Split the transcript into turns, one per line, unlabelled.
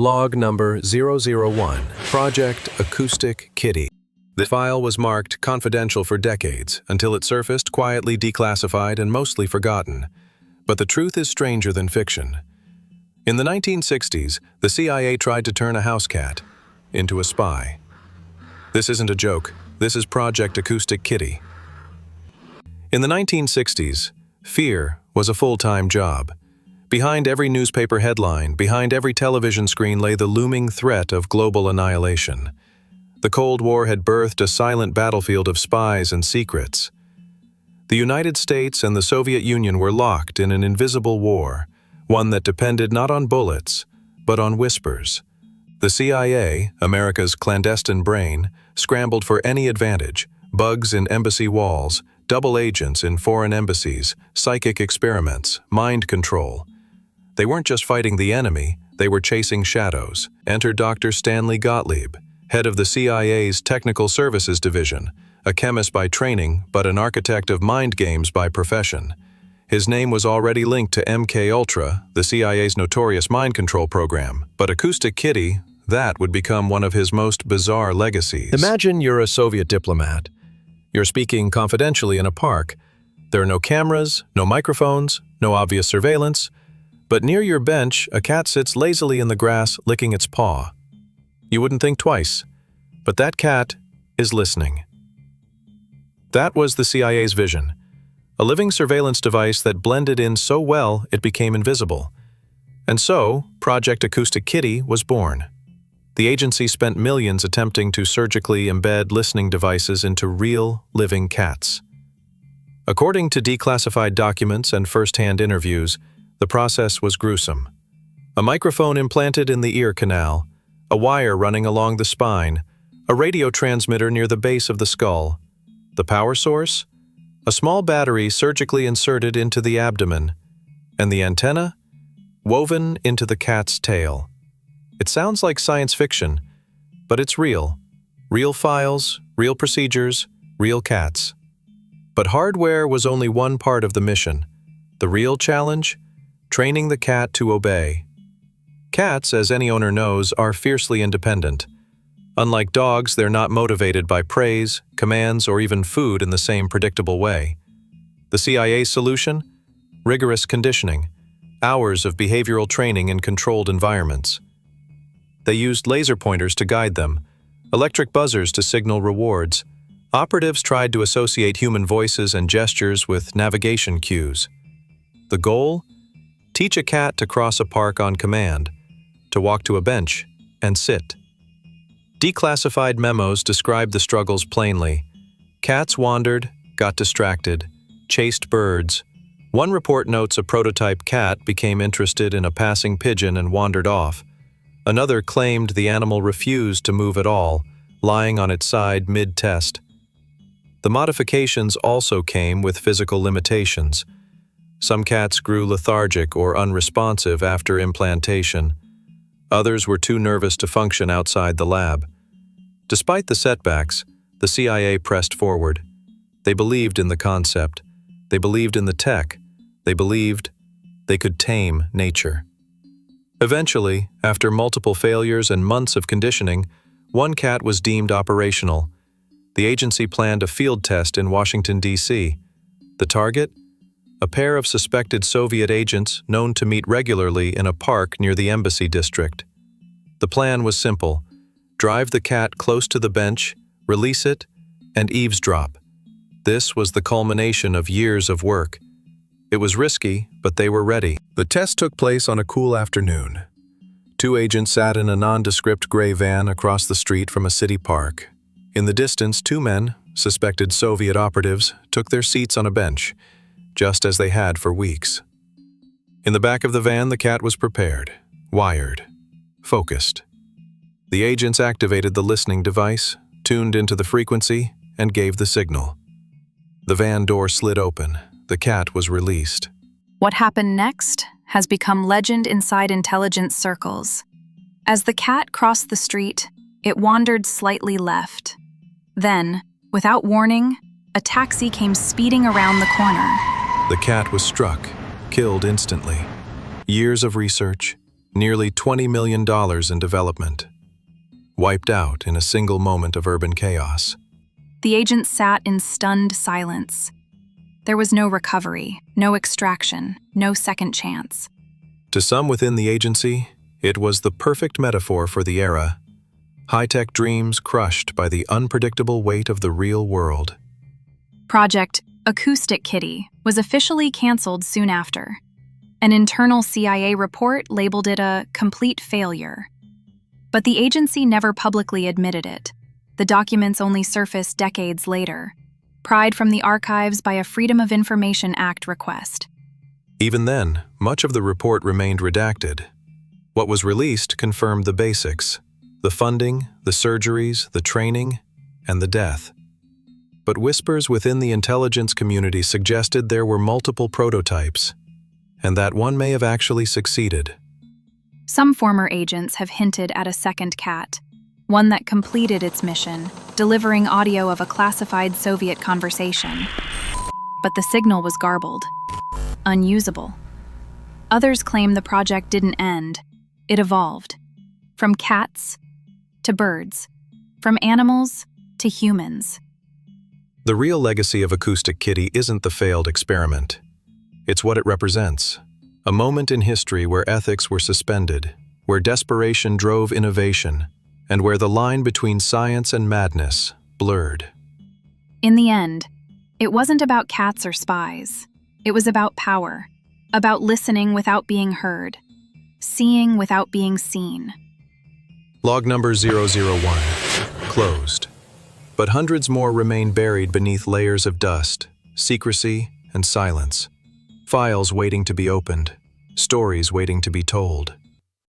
Log number 001, Project Acoustic Kitty. The file was marked confidential for decades until it surfaced quietly declassified and mostly forgotten. But the truth is stranger than fiction. In the 1960s, the CIA tried to turn a house cat into a spy. This isn't a joke. This is Project Acoustic Kitty. In the 1960s, fear was a full-time job. Behind every newspaper headline, behind every television screen lay the looming threat of global annihilation. The Cold War had birthed a silent battlefield of spies and secrets. The United States and the Soviet Union were locked in an invisible war, one that depended not on bullets, but on whispers. The CIA, America's clandestine brain, scrambled for any advantage: bugs in embassy walls, double agents in foreign embassies, psychic experiments, mind control. They weren't just fighting the enemy, they were chasing shadows. Enter Dr. Stanley Gottlieb, head of the CIA's Technical Services Division, a chemist by training but an architect of mind games by profession. His name was already linked to MK Ultra, the CIA's notorious mind control program, but Acoustic Kitty, that would become one of his most bizarre legacies. Imagine you're a Soviet diplomat. You're speaking confidentially in a park. There are no cameras, no microphones, no obvious surveillance, but near your bench, a cat sits lazily in the grass, licking its paw. You wouldn't think twice, but that cat is listening. That was the CIA's vision, a living surveillance device that blended in so well it became invisible. And so, Project Acoustic Kitty was born. The agency spent millions attempting to surgically embed listening devices into real, living cats. According to declassified documents and first-hand interviews, the process was gruesome. A microphone implanted in the ear canal, a wire running along the spine, a radio transmitter near the base of the skull. The power source? A small battery surgically inserted into the abdomen, and the antenna? Woven into the cat's tail. It sounds like science fiction, but it's real. Real files, real procedures, real cats. But hardware was only one part of the mission. The real challenge? Training the cat to obey. Cats, as any owner knows, are fiercely independent. Unlike dogs, they're not motivated by praise, commands, or even food in the same predictable way. The CIA's solution? Rigorous conditioning. Hours of behavioral training in controlled environments. They used laser pointers to guide them, electric buzzers to signal rewards. Operatives tried to associate human voices and gestures with navigation cues. The goal? Teach a cat to cross a park on command, to walk to a bench and sit. Declassified memos describe the struggles plainly. Cats wandered, got distracted, chased birds. One report notes a prototype cat became interested in a passing pigeon and wandered off. Another claimed the animal refused to move at all, lying on its side mid-test. The modifications also came with physical limitations. Some cats grew lethargic or unresponsive after implantation. Others were too nervous to function outside the lab. Despite the setbacks, the CIA pressed forward. They believed in the concept. They believed in the tech. They believed they could tame nature. Eventually, after multiple failures and months of conditioning, one cat was deemed operational. The agency planned a field test in Washington, D.C. The target? A pair of suspected Soviet agents known to meet regularly in a park near the embassy district. The plan was simple: drive the cat close to the bench, release it, and eavesdrop. This was the culmination of years of work. It was risky, but they were ready. The test took place on a cool afternoon. Two agents sat in a nondescript gray van across the street from a city park. In the distance, two men, suspected Soviet operatives, took their seats on a bench, just as they had for weeks. In the back of the van, the cat was prepared, wired, focused. The agents activated the listening device, tuned into the frequency, and gave the signal. The van door slid open. The cat was released.
What happened next has become legend inside intelligence circles. As the cat crossed the street, it wandered slightly left. Then, without warning, a taxi came speeding around the corner.
The cat was struck, killed instantly. Years of research, Nearly $20 million in development. Wiped out in a single moment of urban chaos.
The agents sat in stunned silence. There was no recovery, no extraction, no second chance.
To some within the agency, it was the perfect metaphor for the era. High-tech dreams crushed by the unpredictable weight of the real world.
Project Acoustic Kitty was officially canceled soon after. An internal CIA report labeled it a complete failure. But the agency never publicly admitted it. The documents only surfaced decades later, pried from the archives by a Freedom of Information Act request.
Even then, much of the report remained redacted. What was released confirmed the basics: the funding, the surgeries, the training, and the death. But whispers within the intelligence community suggested there were multiple prototypes, and that one may have actually succeeded.
Some former agents have hinted at a second cat, one that completed its mission, delivering audio of a classified Soviet conversation. But the signal was garbled, unusable. Others claim the project didn't end, it evolved. From cats to birds, from animals to humans.
The real legacy of Acoustic Kitty isn't the failed experiment. It's what it represents. A moment in history where ethics were suspended, where desperation drove innovation, and where the line between science and madness blurred.
In the end, it wasn't about cats or spies. It was about power, about listening without being heard, seeing without being seen.
Log number 001, closed. But hundreds more remain buried beneath layers of dust, secrecy, and silence. Files waiting to be opened, stories waiting to be told.